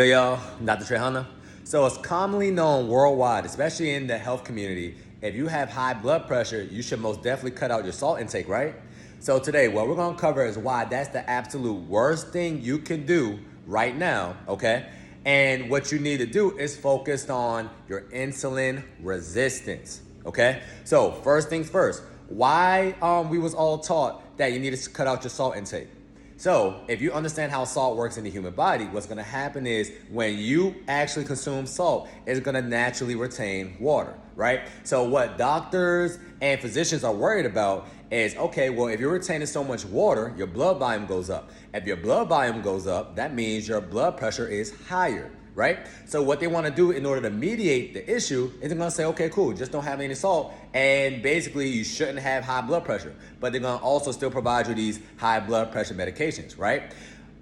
Hey y'all, Dr.Trehunna. So it's commonly known worldwide, especially in the health community, if you have high blood pressure, you should most definitely cut out your salt intake, right? So today, what we're gonna cover is why that's the absolute worst thing you can do right now, okay? And what you need to do is focus on your insulin resistance, okay? So first things first, why we was all taught that you need to cut out your salt intake? So if you understand how salt works in the human body, what's gonna happen is when you actually consume salt, it's gonna naturally retain water, right? So what doctors and physicians are worried about is, okay, well, if you're retaining so much water, your blood volume goes up. If your blood volume goes up, that means your blood pressure is higher, right? So what they want to do in order to mediate the issue is they're going to say, okay, cool, just don't have any salt, and basically you shouldn't have high blood pressure, but they're going to also still provide you these high blood pressure medications, right?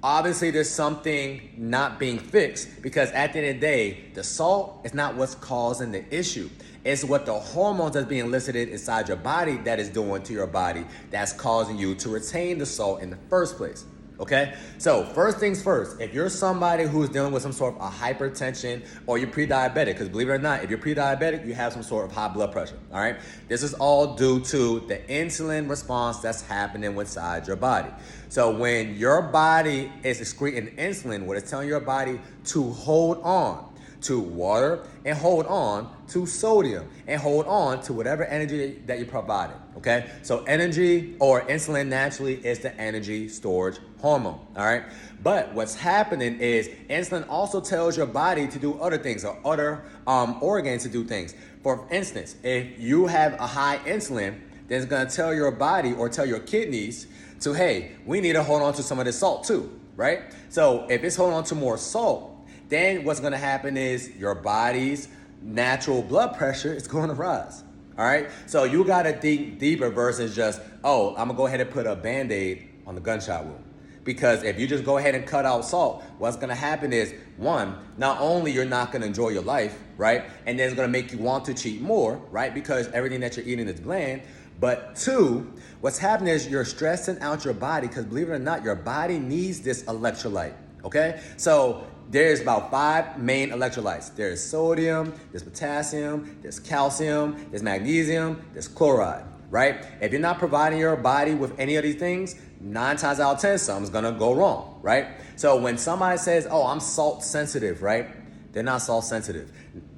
Obviously there's something not being fixed, because at the end of the day, the salt is not what's causing the issue. It's what the hormones that's being elicited inside your body that is doing to your body that's causing you to retain the salt in the first place. Okay, so first things first, if you're somebody who's dealing with some sort of a hypertension or you're pre-diabetic, because believe it or not, if you're pre-diabetic, you have some sort of high blood pressure, all right? This is all due to the insulin response that's happening inside your body. So when your body is excreting insulin, what it's telling your body to hold on to water and hold on to sodium and hold on to whatever energy that you're providing, okay? So energy or insulin naturally is the energy storage hormone, all right? But what's happening is insulin also tells your body to do other things or other organs to do things. For instance, if you have a high insulin, then it's gonna tell your body or tell your kidneys to, hey, we need to hold on to some of this salt too, right? So if it's holding on to more salt, then what's gonna happen is your body's natural blood pressure is gonna rise, all right? So you gotta think deeper versus just, oh, I'm gonna go ahead and put a Band-Aid on the gunshot wound. Because if you just go ahead and cut out salt, what's gonna happen is, one, not only you're not gonna enjoy your life, right? And then it's gonna make you want to cheat more, right? Because everything that you're eating is bland. But two, what's happening is you're stressing out your body, because believe it or not, your body needs this electrolyte, okay? So there's about 5 main electrolytes. There's sodium, there's potassium, there's calcium, there's magnesium, there's chloride, right? If you're not providing your body with any of these things, 9 times out of 10, something's gonna go wrong, right? So when somebody says, oh, I'm salt sensitive, right? They're not salt sensitive.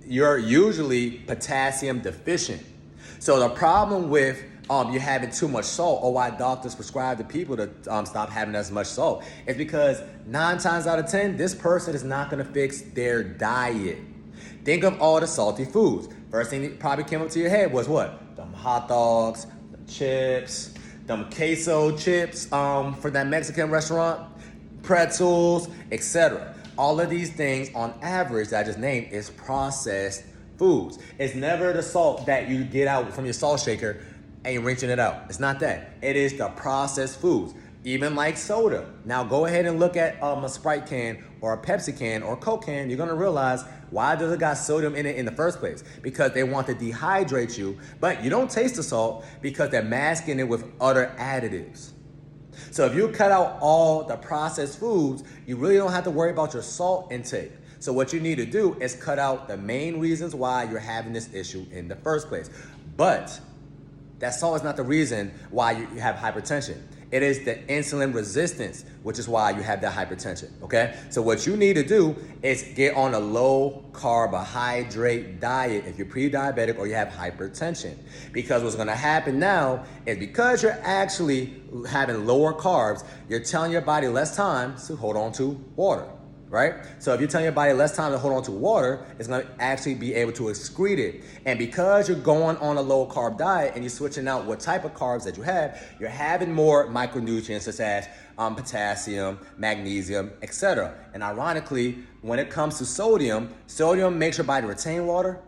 You're usually potassium deficient. So the problem with you having too much salt, or why doctors prescribe to people to stop having as much salt, is because 9 times out of 10, this person is not gonna fix their diet. Think of all the salty foods. First thing that probably came up to your head was what? Them hot dogs, them chips, them queso chips for that Mexican restaurant, pretzels, etc. All of these things on average that I just named is processed foods. It's never the salt that you get out from your salt shaker and you're rinsing it out. It's not that. It is the processed foods, even like soda. Now go ahead and look at a Sprite can or a Pepsi can or a Coke can. You're gonna realize, why does it got sodium in it in the first place? Because they want to dehydrate you, but you don't taste the salt because they're masking it with other additives. So if you cut out all the processed foods, you really don't have to worry about your salt intake. So what you need to do is cut out the main reasons why you're having this issue in the first place. But that salt is not the reason why you have hypertension. It is the insulin resistance, which is why you have that hypertension, okay? So what you need to do is get on a low carbohydrate diet if you're pre-diabetic or you have hypertension. Because what's gonna happen now is, because you're actually having lower carbs, you're telling your body less time to hold on to water, right? So if you're telling your body less time to hold on to water, it's gonna actually be able to excrete it. And because you're going on a low carb diet and you're switching out what type of carbs that you have, you're having more micronutrients such as potassium, magnesium, etc. And ironically, when it comes to sodium, sodium makes your body retain water.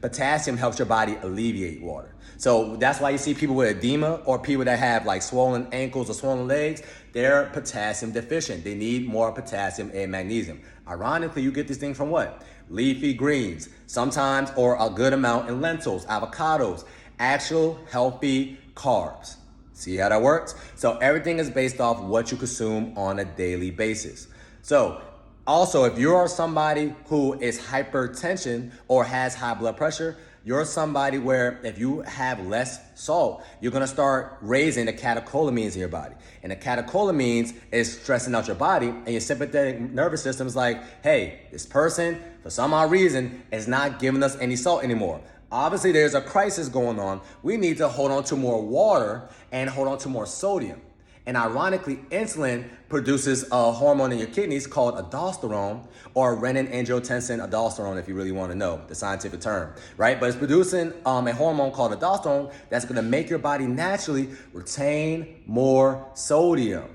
Potassium helps your body alleviate water. So that's why you see people with edema or people that have like swollen ankles or swollen legs, they're potassium deficient. They need more potassium and magnesium. Ironically, you get these things from what? Leafy greens, sometimes, or a good amount in lentils, avocados, actual healthy carbs. See how that works? So everything is based off what you consume on a daily basis. So Also, if you're somebody who is hypertension or has high blood pressure, you're somebody where if you have less salt, you're gonna start raising the catecholamines in your body. And the catecholamines is stressing out your body, and your sympathetic nervous system is like, hey, this person, for some odd reason, is not giving us any salt anymore. Obviously, there's a crisis going on. We need to hold on to more water and hold on to more sodium. And ironically, insulin produces a hormone in your kidneys called aldosterone, or renin-angiotensin-aldosterone, if you really want to know the scientific term, right? But it's producing a hormone called aldosterone that's going to make your body naturally retain more sodium,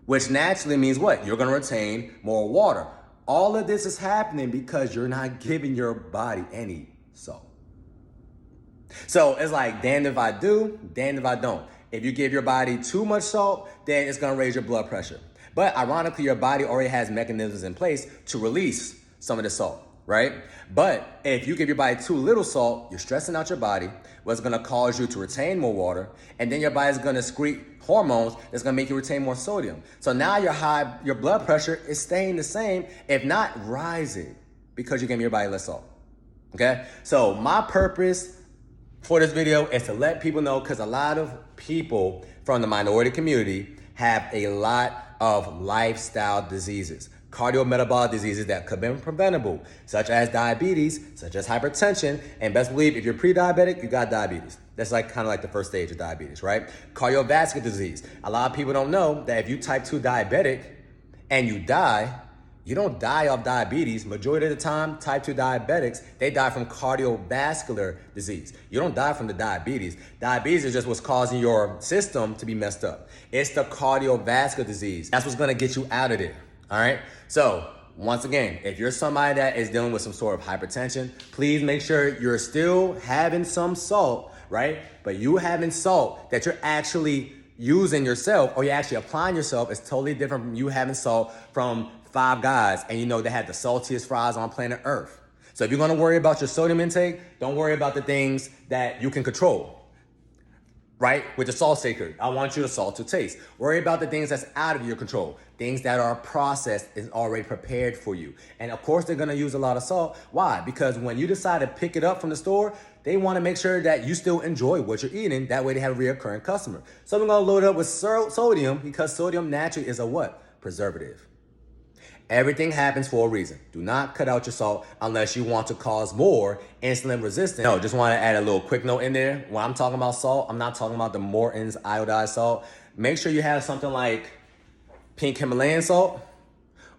which naturally means what? You're going to retain more water. All of this is happening because you're not giving your body any salt. So it's like, damned if I do, damned if I don't. If you give your body too much salt, then it's gonna raise your blood pressure. But ironically, your body already has mechanisms in place to release some of the salt, right? But if you give your body too little salt, you're stressing out your body, what's gonna cause you to retain more water, and then your body's gonna secrete hormones that's gonna make you retain more sodium. So now your blood pressure is staying the same, if not rising, because you're giving your body less salt, okay? So my purpose for this video is to let people know, because a lot of people from the minority community have a lot of lifestyle diseases, cardiometabolic diseases that could be preventable, such as diabetes, such as hypertension, and best believe if you're pre-diabetic, you got diabetes. That's like kind of like the first stage of diabetes, right? Cardiovascular disease. A lot of people don't know that if you type 2 diabetic and you die, you don't die of diabetes. Majority of the time, type 2 diabetics, they die from cardiovascular disease. You don't die from the diabetes. Diabetes is just what's causing your system to be messed up. It's the cardiovascular disease. That's what's gonna get you out of there, all right? So, once again, if you're somebody that is dealing with some sort of hypertension, please make sure you're still having some salt, right? But you having salt that you're actually using yourself, or you're actually applying yourself, is totally different from you having salt from Five Guys, and you know they had the saltiest fries on planet Earth. So if you're gonna worry about your sodium intake, don't worry about the things that you can control, right? With the salt shaker, I want you to salt to taste. Worry about the things that's out of your control, things that are processed and already prepared for you. And of course, they're gonna use a lot of salt. Why? Because when you decide to pick it up from the store, they wanna make sure that you still enjoy what you're eating. That way they have a reoccurring customer. So we're gonna load it up with sodium, because sodium naturally is a what? Preservative. Everything happens for a reason. Do not cut out your salt unless you want to cause more insulin resistance. No, just want to add a little quick note in there. When I'm talking about salt, I'm not talking about the Morton's iodized salt. Make sure you have something like pink Himalayan salt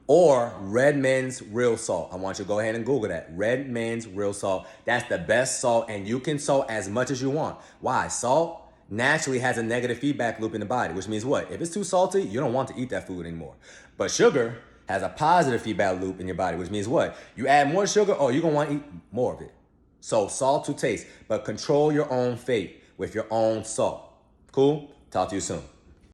or Redmond's real salt. I want you to go ahead and Google that. Redmond's real salt. That's the best salt, and you can salt as much as you want. Why? Salt naturally has a negative feedback loop in the body, which means what? If it's too salty, you don't want to eat that food anymore. But sugar has a positive feedback loop in your body, which means what? You add more sugar, oh, you're gonna want to eat more of it. So salt to taste, but control your own fate with your own salt. Cool? Talk to you soon.